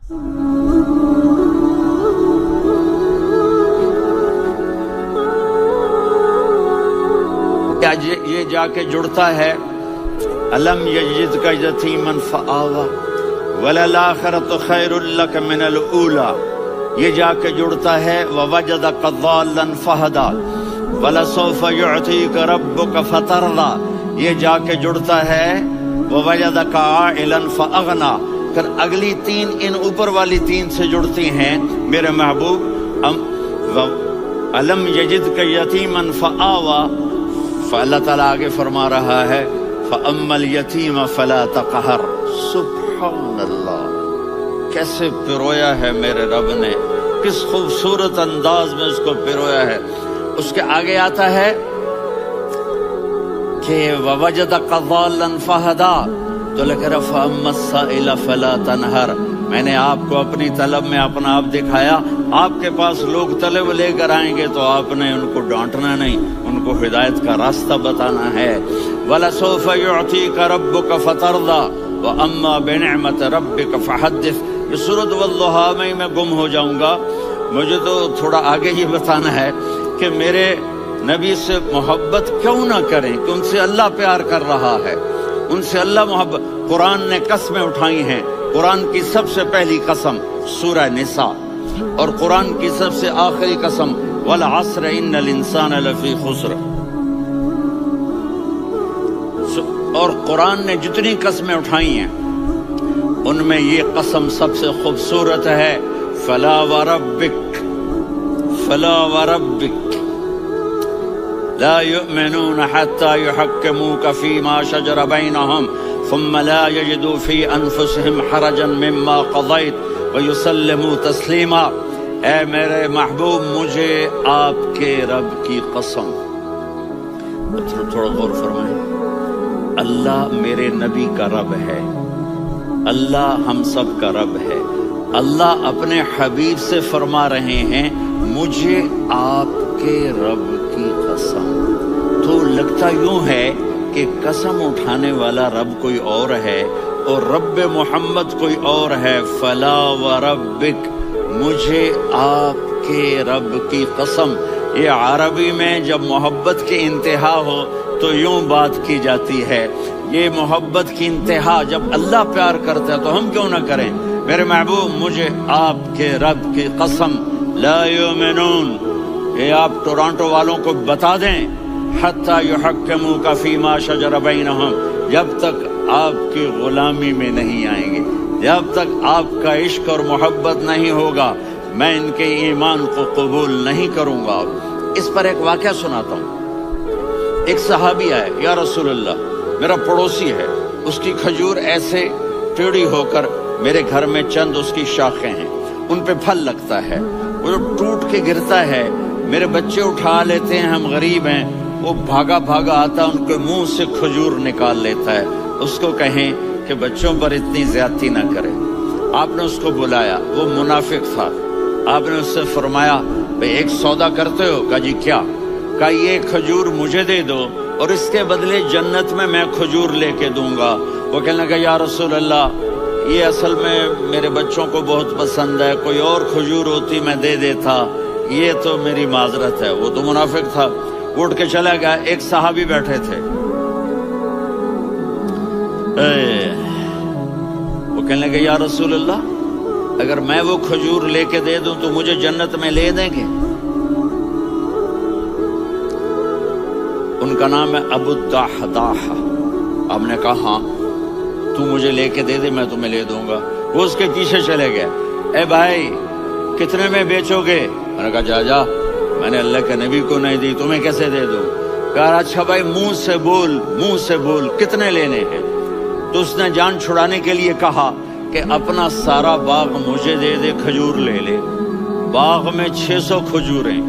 یہ جا کے جڑتا ہے الم یجدک یتیما فآوی وللآخرۃ خیر لک من الاولی، یہ جا کے جڑتا ہے ووجدک ضالا فہدی ولسوف یعطیک ربک فترضی، یہ جا کے جڑتا ہے ووجدک عائلا فاغنی، پھر اگلی تین ان اوپر والی تین سے جڑتی ہیں میرے محبوب الم یجدک یتیما فآوی، فاللہ تعالیٰ آگے فرما رہا ہے فَأَمَّا الْيَتِيمَ فَلَا تَقْهَرْ، سبحان اللہ، کیسے پرویا ہے میرے رب نے، کس خوبصورت انداز میں اس کو پرویا ہے۔ اس کے آگے آتا ہے کہ وَوَجَدَكَ ضَالًّا فَهَدَىٰ، تو لکھ رہا فَأَمَّا السَّائِلَ فَلَا تَنْهَرْ، میں نے آپ کو اپنی طلب میں اپنا آپ دکھایا، آپ کے پاس لوگ طلب لے کر آئیں گے تو آپ نے ان کو ڈانٹنا نہیں، ان کو ہدایت کا راستہ بتانا ہے۔ وَلَسَوْفَ يُعْطِيكَ رَبُّكَ فَتَرْضَىٰ وَأَمَّا بِنِعْمَةِ رَبِّكَ فَحَدِّثْ۔ یہ سورۃ والضحیٰ میں گم ہو جاؤں گا، مجھے تو تھوڑا آگے یہ بتانا ہے کہ میرے نبی سے محبت کیوں نہ کریں، کہ ان سے اللہ پیار کر رہا ہے، ان سے اللہ محبت۔ قرآن نے قسمیں اٹھائی ہیں، قرآن کی سب سے پہلی قسم سورہ نساء، اور قرآن کی سب سے آخری قسم والعصر ان الانسان لفی خسر۔ اور قرآن نے جتنی قسمیں اٹھائی ہیں ان میں یہ قسم سب سے خوبصورت ہے، فلا وربک فلا وربک لا يؤمنون حتى يحكموك فيما شجر بينهم ثم لا يجدوا في انفسهم حرجا مما قضيت ويسلموا تسلیما۔ اے میرے محبوب، مجھے آپ کے رب کی قسم، تھوڑا غور فرمائیں، اللہ میرے نبی کا رب ہے، اللہ ہم سب کا رب ہے، اللہ اپنے حبیب سے فرما رہے ہیں مجھے آپ کے رب کی قسم۔ تو لگتا یوں ہے کہ قسم اٹھانے والا رب کوئی اور ہے اور رب محمد کوئی اور ہے۔ فلا وربک، مجھے آپ کے رب کی قسم۔ یہ عربی میں جب محبت کی انتہا ہو تو یوں بات کی جاتی ہے، یہ محبت کی انتہا جب اللہ پیار کرتا ہے تو ہم کیوں نہ کریں۔ میرے محبوب، مجھے آپ کے رب کی قسم، لا یؤمنون، یہ آپ ٹورانٹو والوں کو بتا دیں، حتی یحکموک فیما شجر بینہم، جب تک آپ کی غلامی میں نہیں آئیں گے، جب تک آپ کا عشق اور محبت نہیں ہوگا، میں ان کے ایمان کو قبول نہیں کروں گا۔ اس پر ایک واقعہ سناتا ہوں۔ ایک صحابی آئے، یا رسول اللہ، میرا پڑوسی ہے، اس کی کھجور ایسے ٹیڑھی ہو کر میرے گھر میں چند اس کی شاخیں ہیں، ان پہ پھل لگتا ہے، وہ جو ٹوٹ کے گرتا ہے میرے بچے اٹھا لیتے ہیں، ہم غریب ہیں، وہ بھاگا بھاگا آتا ان کے منہ سے کھجور نکال لیتا ہے۔ اس کو کہیں کہ بچوں پر اتنی زیادتی نہ کرے۔ آپ نے اس کو بلایا، وہ منافق تھا، آپ نے اس سے فرمایا بھئی ایک سودا کرتے ہو؟ کہا جی کیا؟ کہا یہ کھجور مجھے دے دو اور اس کے بدلے جنت میں کھجور لے کے دوں گا۔ وہ کہنے لگا یا رسول اللہ، یہ اصل میں میرے بچوں کو بہت پسند ہے، کوئی اور کھجور ہوتی میں دے دیتا، یہ تو میری معذرت ہے۔ وہ تو منافق تھا، اٹھ کے چلا گیا۔ ایک صحابی بیٹھے تھے، وہ کہنے لگے یا رسول اللہ، اگر میں وہ کھجور لے کے دے دوں تو مجھے جنت میں لے دیں گے؟ ان کا نام ہے ابو الدحداح۔ آپ نے کہا ہاں، تو مجھے لے کے دے دے، میں تمہیں لے دوں گا۔ وہ اس کے پیچھے چلے گئے، اے بھائی کتنے میں بیچو گے؟ میں نے کہا جا جا، میں نے اللہ کے نبی کو نہیں دی، تمہیں کیسے دے دوں؟ کہا اچھا بھائی منہ سے بول، منہ سے بول، کتنے لینے ہیں؟ تو اس نے جان چھڑانے کے لیے کہا کہ اپنا سارا باغ مجھے دے دے، کھجور لے لے۔ باغ میں 600 کھجوریں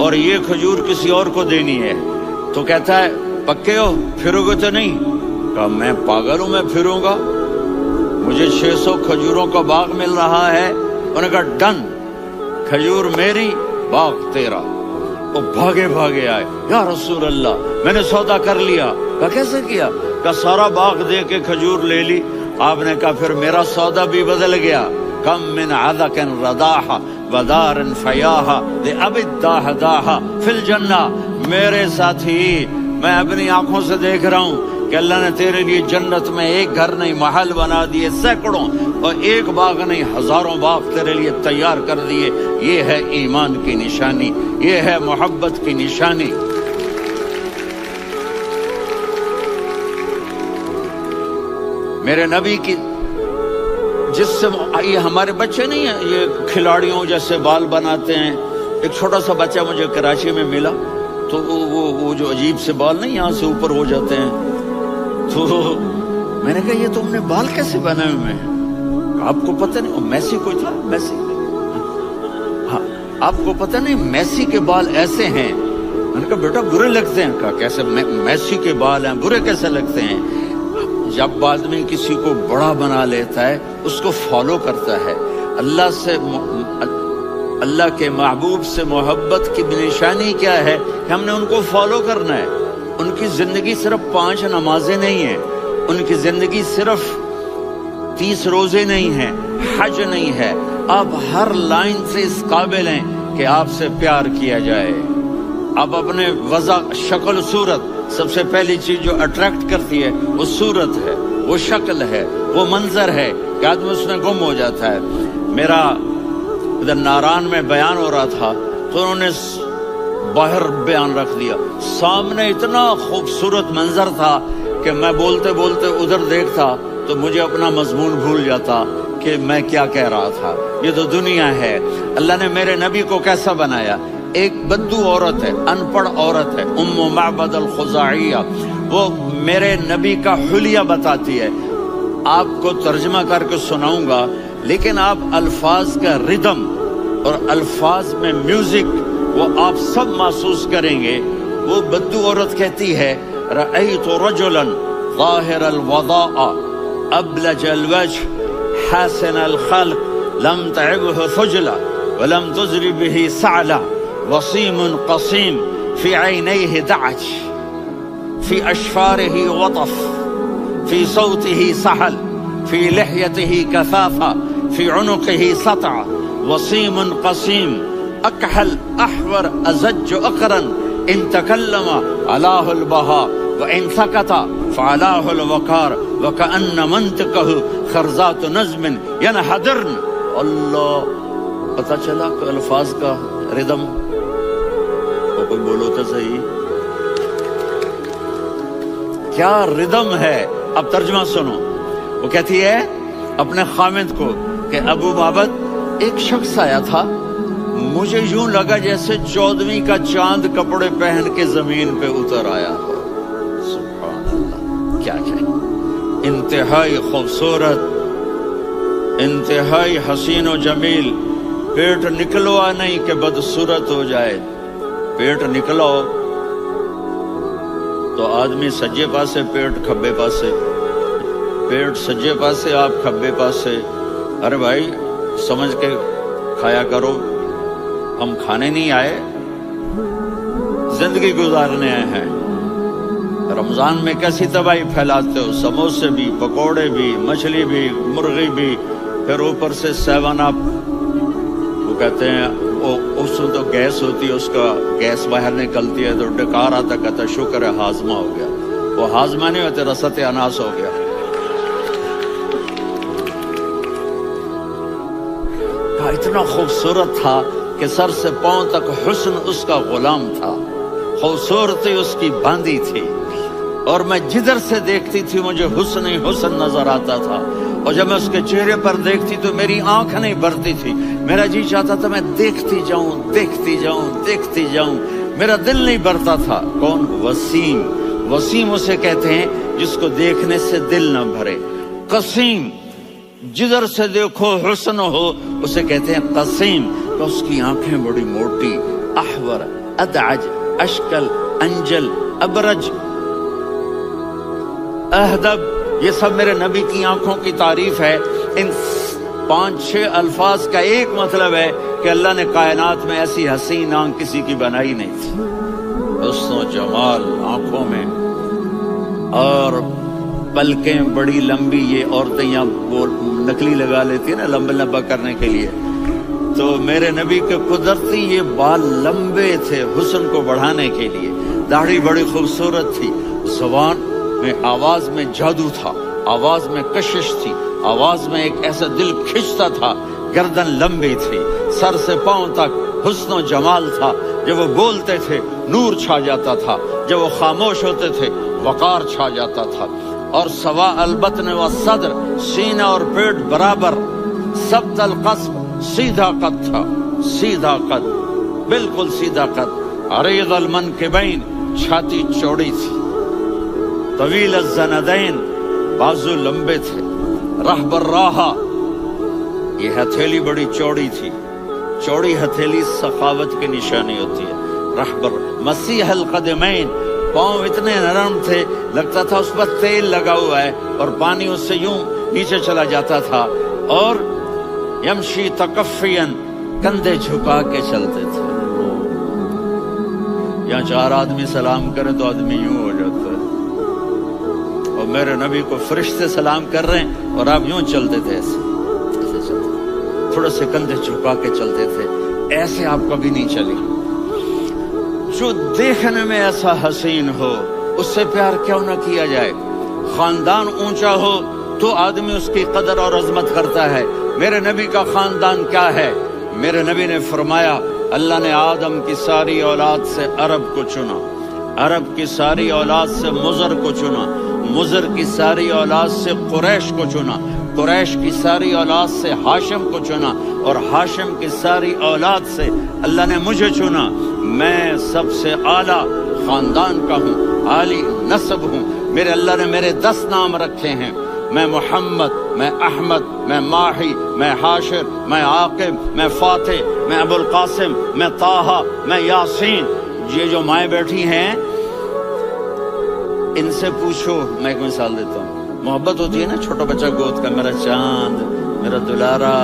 اور یہ کھجور کسی اور کو دینی ہے۔ تو کہتا ہے پکے ہو، پھرو گے تو نہیں؟ کہا میں پاگل ہوں، میں پھروں گا؟ مجھے 600 کھجوروں کا باغ مل رہا ہے۔ انہوں نے کہا ڈن، کھجور میری، باغ تیرا۔ وہ بھاگے بھاگے آئے، یا رسول اللہ میں نے سودا کر لیا۔ کہا کیسے کیا؟ کہا سارا باغ دے کے کھجور لے لی۔ آپ نے کہا پھر میرا سودا بھی بدل گیا، کم من عذق رداح ودار فیاح لأب الداح داح فی الجنہ. میرے ساتھی، میں اپنی آنکھوں سے دیکھ رہا ہوں کہ اللہ نے تیرے لیے جنت میں ایک گھر نہیں محل بنا دیے سینکڑوں، اور ایک باغ نہیں ہزاروں باغ تیرے لیے تیار کر دیے. یہ ہے ایمان کی نشانی، یہ ہے محبت کی نشانی. میرے نبی کی جس سے یہ ہمارے بچے نہیں ہیں یہ کھلاڑیوں جیسے بال بناتے ہیں. ایک چھوٹا سا بچہ مجھے کراچی میں ملا تو وہ جو عجیب سے بال نہیں یہاں سے اوپر ہو جاتے ہیں، تو میں نے کہا یہ تم نے بال کیسے بنائے ہوئے ہیں؟ آپ کو پتہ نہیں وہ میسی کوئی تھا، میسی، ہاں آپ کو پتہ نہیں میسی کے بال ایسے ہیں؟ میں نے کہا بیٹا برے لگتے ہیں. کہا کیسے؟ میسی کے بال ہیں برے کیسے لگتے ہیں؟ جب آدمی کسی کو بڑا بنا لیتا ہے اس کو فالو کرتا ہے. اللہ کے محبوب سے محبت کی نشانی کیا ہے کہ ہم نے ان کو فالو کرنا ہے. ان کی زندگی صرف 5 نمازیں نہیں ہیں، ان کی زندگی صرف 30 روزے نہیں ہیں، حج نہیں ہے. آپ ہر لائن سے اس قابل ہیں کہ آپ سے پیار کیا جائے. آپ اپنے وضع، شکل، صورت، سب سے پہلی چیز جو اٹریکٹ کرتی ہے وہ صورت ہے، وہ شکل ہے، وہ منظر ہے کہ آدمی اس میں گم ہو جاتا ہے. میرا ادھر ناران میں بیان ہو رہا تھا تو انہوں نے باہر بیان رکھ دیا. سامنے اتنا خوبصورت منظر تھا کہ میں بولتے بولتے ادھر دیکھتا تو مجھے اپنا مضمون بھول جاتا کہ میں کیا کہہ رہا تھا. یہ تو دنیا ہے. اللہ نے میرے نبی کو کیسا بنایا؟ ایک بدو عورت ہے، ان پڑھ عورت ہے، ام معبد الخزاعیہ، وہ میرے نبی کا حلیہ بتاتی ہے. آپ کو ترجمہ کر کے سناؤں گا لیکن آپ الفاظ کا ردم اور الفاظ میں میوزک وہ آپ سب محسوس کریں گے. وہ بدو عورت کہتی ہے رأیت رجلا ظاہر الوضاء ابلج الوجه حسن الخلق لم تعبه ثجلا ولم تزر به سعلا وصيم قصيم في عينيه دعج في أشفاره وطف في صوته سحل في لحيته كثافة في عنقه سطع وصيم قصيم أكحل أحور أزج أقرن إن تكلم علاه البهاء وإن سكت فعلاه الوقار وكأن منطقه خرزات نظم ينحدرن. اللہ، پتہ چلا کہ الفاظ کا ردم. کوئی بولو تو صحیح، کیا ردم ہے. اب ترجمہ سنو. وہ کہتی ہے اپنے خامد کو کہ ابو معبد ایک شخص آیا تھا، مجھے یوں لگا جیسے 14ویں کا چاند کپڑے پہن کے زمین پہ اتر آیا ہو. سبحان اللہ، کیا چاہیے. انتہائی خوبصورت، انتہائی حسین و جمیل. پیٹ نکلوا نہیں کہ بدصورت ہو جائے. پیٹ نکلو تو آدمی سجے پاسے، پیٹ کھبے پاسے، پیٹ سجے پاسے، آپ کھبے پاسے. ارے بھائی سمجھ کے کھایا کرو. ہم کھانے نہیں آئے، زندگی گزارنے آئے ہیں. رمضان میں کیسی تباہی پھیلاتے ہو، سموسے بھی، پکوڑے بھی، مچھلی بھی، مرغی بھی، پھر اوپر سے 7 اپ. وہ کہتے ہیں اس تو گیس ہوتی ہے، اس کا گیس باہر نکلتی ہے تو ڈکار آتا، کہتا شکر ہے ہاضمہ ہو گیا. وہ ہاضمہ نہیں ہوتے، رسط اناس ہو گیا. اتنا خوبصورت تھا کہ سر سے پاؤں تک حسن اس کا غلام تھا، خوبصورتی اس کی باندھی تھی، اور میں جدھر سے دیکھتی تھی مجھے حسن ہی حسن نظر آتا تھا. اور جب میں اس کے چہرے پر دیکھتی تو میری آنکھ نہیں بھرتی تھی، میرا جی چاہتا تھا میں دیکھتی جاؤں دیکھتی جاؤں دیکھتی جاؤں، میرا دل نہیں بھرتا تھا. کون؟ وسیم. وسیم اسے کہتے ہیں جس کو دیکھنے سے دل نہ بھرے. قسیم، جدھر سے دیکھو حسن ہو، اسے کہتے ہیں قسیم. تو اس کی آنکھیں بڑی موٹی، احور، ادعج، اشکل، انجل، ابرج، اہدب، یہ سب میرے نبی کی آنکھوں کی تعریف ہے. ان 5-6 الفاظ کا ایک مطلب ہے کہ اللہ نے کائنات میں ایسی حسین آنکھ کسی کی بنائی نہیں تھی. حسن و جمال آنکھوں میں، اور پلکیں بڑی لمبی. یہ عورتیں یہاں نکلی لگا لیتی ہے نا لمبا لمبا کرنے کے لیے، تو میرے نبی کے قدرتی یہ بال لمبے تھے حسن کو بڑھانے کے لیے، داڑھی بڑی خوبصورت تھی، زبان میں آواز میں جادو تھا، آواز میں کشش تھی، آواز میں ایک ایسا دل کھنچتا تھا، گردن لمبی تھی، سر سے پاؤں تک حسن و جمال تھا، جب وہ بولتے تھے نور چھا جاتا تھا، جب وہ خاموش ہوتے تھے وقار چھا جاتا تھا، اور سوا البطن و صدر، سینہ اور پیٹ برابر، سبط القصب، سیدھا قد تھا، سیدھا قد، بالکل سیدھا قد، عریض المنکبین، چھاتی چوڑی تھی، طویل الزندین، بازو لمبے تھے، رحب الراحہ، یہ ہتھیلی بڑی چوڑی تھی، چوڑی ہتھیلی سخاوت کی نشانی ہوتی ہے، رحب مسیح القدمین، پاؤں اتنے نرم تھے لگتا تھا اس پر تیل لگا ہوا ہے اور پانی اس سے یوں نیچے چلا جاتا تھا، اور یمشی تکفین، کندھے جھکا کے چلتے تھے، یہاں 4 آدمی سلام کریں تو آدمی یوں ہو جاتا ہے، اور میرے نبی کو فرشتے سلام کر رہے ہیں اور آپ یوں چلتے تھے، ایسے چلتے، تھوڑے سے کندھے جھکا کے چلتے تھے، ایسے آپ کبھی نہیں چلی۔ جو دیکھنے میں ایسا حسین ہو اس سے پیار کیوں نہ کیا جائے، خاندان اونچا ہو تو آدمی اس کی قدر اور عظمت کرتا ہے۔ میرے نبی کا خاندان کیا ہے؟ میرے نبی نے فرمایا اللہ نے آدم کی ساری اولاد سے عرب کو چنا، عرب کی ساری اولاد سے مضر کو چنا، مضر کی ساری اولاد سے قریش کو چنا، قریش کی ساری اولاد سے ہاشم کو چنا، اور ہاشم کی ساری اولاد سے اللہ نے مجھے چنا۔ میں سب سے اعلیٰ خاندان کا ہوں، عالی نسب ہوں، میرے اللہ نے میرے 10 نام رکھے ہیں، میں محمد، میں احمد، میں ماہی، میں حاشر، میں عاقب، میں فاتح، میں ابو القاسم، میں طٰہٰ، میں یاسین۔ یہ جو مائیں بیٹھی ہیں ان سے پوچھو، میں ایک مثال دیتا ہوں، محبت ہوتی ہے نا چھوٹا بچہ گود کا، میرا چاند، میرا دلارا،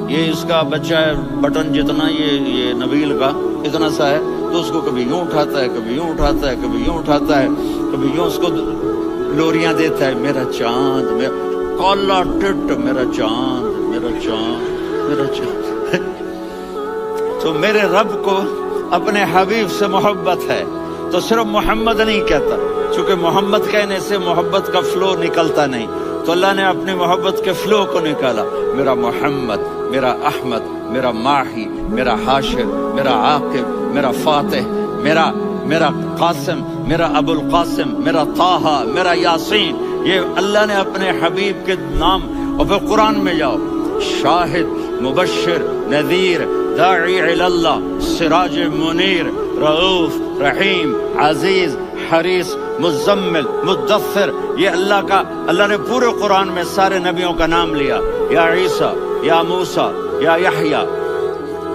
یہ اس کا بچہ ہے بٹن جتنا، یہ نبیل کا اتنا سا ہے، تو اس کو کبھی یوں اٹھاتا ہے، کبھی یوں اٹھاتا ہے، کبھی یوں اٹھاتا ہے، کبھی یوں اس کو لوریاں دیتا ہے، میرا چاند، میرا کالا ٹٹ، میرا چاند، میرا چاند، میرا چاند۔ تو میرے رب کو اپنے حبیب سے محبت ہے تو صرف محمد نہیں کہتا، چونکہ محمد کہنے سے محبت کا فلو نکلتا نہیں، تو اللہ نے اپنی محبت کے فلو کو نکالا، میرا محمد، میرا احمد، میرا ماہی، میرا حاشر، میرا عاقب، میرا فاتح، میرا قاسم، میرا ابو القاسم، میرا طٰہٰ، میرا یاسین۔ یہ اللہ نے اپنے حبیب کے نام، اور پھر قرآن میں جاؤ، شاہد، مبشر، نذیر، داعی الی اللہ، سراج منیر، رؤوف، رحیم، عزیز، حریص، مزمل، مدثر، یہ اللہ نے پورے قرآن میں سارے نبیوں کا نام لیا، یا عیسیٰ، یا موسیٰ، یا یحییٰ،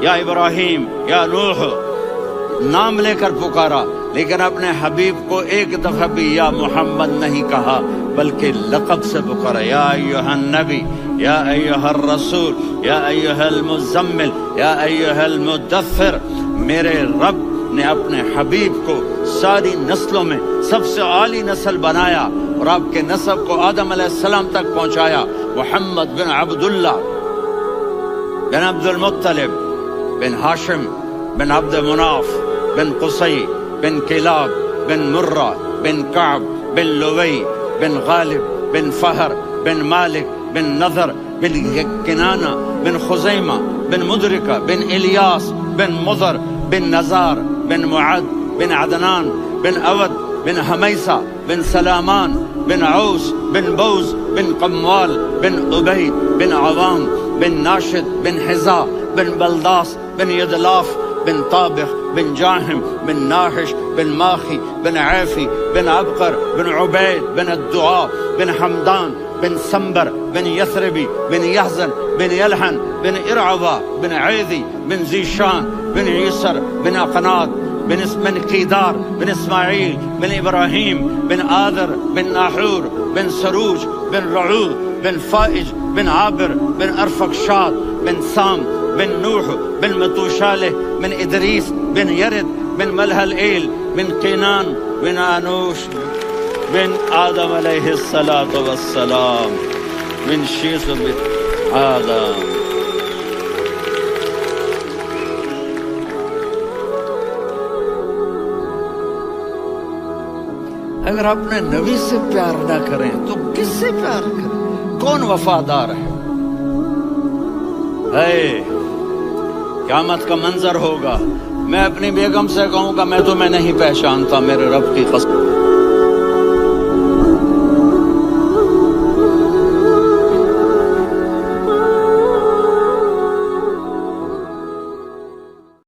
یا ابراہیم، یا نوح، نام لے کر پکارا، لیکن اپنے حبیب کو ایک دفعہ بھی یا محمد نہیں کہا بلکہ لقب سے پکارا، یا ایھا النبی، یا ایھا الرسول، یا ایھا المزمل، یا ایھا المدثر۔ میرے رب نے اپنے حبیب کو ساری نسلوں میں سب سے عالی نسل بنایا اور آپ کے نسب کو آدم علیہ السلام تک پہنچایا، محمد بن عبداللہ بن عبد المطلب بن ہاشم بن عبد مناف بن قصی بن کلاب بن مرہ بن کعب بن لوی بن غالب بن فہر بن مالک بن نضر بن کنانہ بن خزیمہ بن مدرکہ بن الیاس بن مضر بن نزار بن معد بن عدنان بن اود بن حمیسہ بن سلامان بن عوس بن بوز بن قموال بن عبید بن عوام بن ناشد بن حذا بن بلداس بن یدلاف بن طابخ بن جاہم بن ناحش بن ماخی بن عیفی بن عبقر بن عبید بن الدعاء بن حمدان بن سنبر بن یثربی بن یحزن بن یلحن بن ارعوا بن عیدی بن زیشان بن عیسر بن اقناد بن قیدار بن اسماعیل بن ابراہیم بن آذر بن ناحور بن سروج بن رعو بن فائج بن عابر بن ارفقشاد بن سام بن نوح بن متوشالہ بن ادریس بن یرد بن ملہلئیل بن قینان بن آنوش بن آدم علیہ الصلاۃ والسلام بن شیث آدم. اگر اپنے نبی سے پیار نہ کریں تو کس سے پیار کریں؟ کون وفادار ہے؟ قیامت کا منظر ہوگا، میں اپنی بیگم سے کہوں گا میں تمہیں نہیں پہچانتا، میرے رب کی قسم.